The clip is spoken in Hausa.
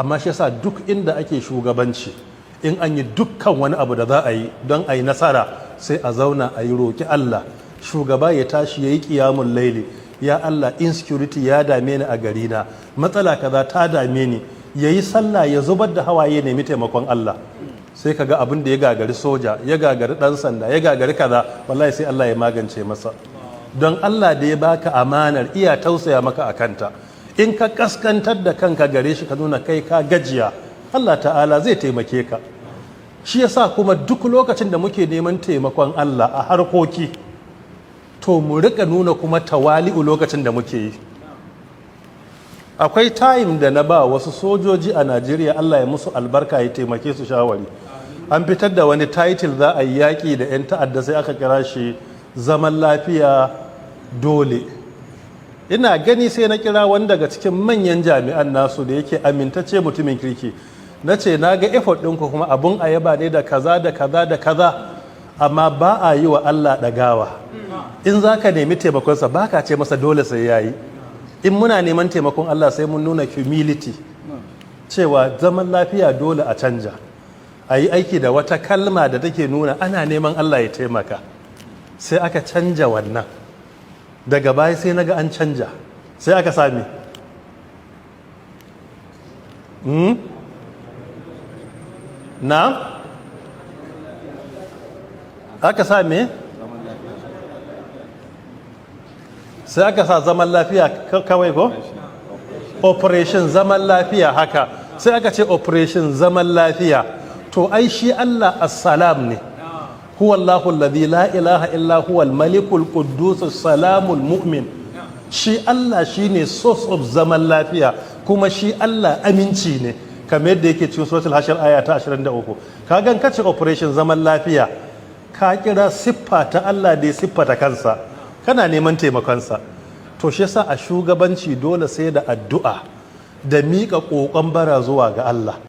amma shi yasa duk inda ake shugabanci in an yi dukkan wani abu da za a yi don a yi nasara sai a zauna a yi roƙi Allah, shugaba ya tashi ya yi ƙiyamun laili, ya Allah insecurity ya dame ni a garina, matsala kaza ta dame ni, ya yi sallah ya zubar da hawaye nemi taimakon Allah. Sai ka ga abin da ya gagari soja, ya gagari ɗan sanda, ya gagari kaza, wallahi sai Allah ya magance masa. Don Allah da ya baka amanar iya tausaya maka a kanta, in ka kaskantar da kanka gare shi ka nuna kai ka gajiya, Allah ta'ala zai taimake ka. Shi yasa kuma duk lokacin da muke neman taimakon Allah a harkoki, to mu rika nuna kuma tawali'u lokacin da muke yi. Akwai time da na ba wasu sojoji a Najeriya, Allah ya musu albarka ya taimake su shawari. An fitar da wani title za a yi yaƙi da 'yan ta'adda, sai aka kira shi zaman lafiya dole. Ina gani sai na kira wani daga cikin manyan jami'an nasu da yake amintacce mutumin kirki, na ce na ga effort ɗinku kuma abun a yaba ne da kaza da kaza da kaza, amma ba a yi wa Allah ɗagawa. In za ka nemi taimakonsa ba ka ce masa dole sai ya yi. In muna neman taimakon Allah sai mun nuna humility, cewa zaman lafiya dole a canja, a yi aiki da wata kalma da take nuna ana neman Allah ya taimaka. Sai aka canja wannan, daga baya sai na ga an canja, sai aka sami na aka sami sai aka sa zaman lafiya kawai ko? Operation zaman lafiya, haka sai aka ce operation zaman lafiya. To ai shi Allah assalam ne, huwa Allahu alladhi la ilaha illa huwa al-malikul quddus salamul mu'min. Shi Allah shine source of zaman lafiya, kuma shi Allah aminci ne, kamar yadda yake cikin suratul hashir aya ta 23. Kagan kace operation zaman lafiya, ka kira siffa ta Allah da ya siffata kansa, kana neman taimakonsa. To shi yasa a shugabanci dole sai da addu'a da miƙa ƙoƙon bara zuwa ga Allah.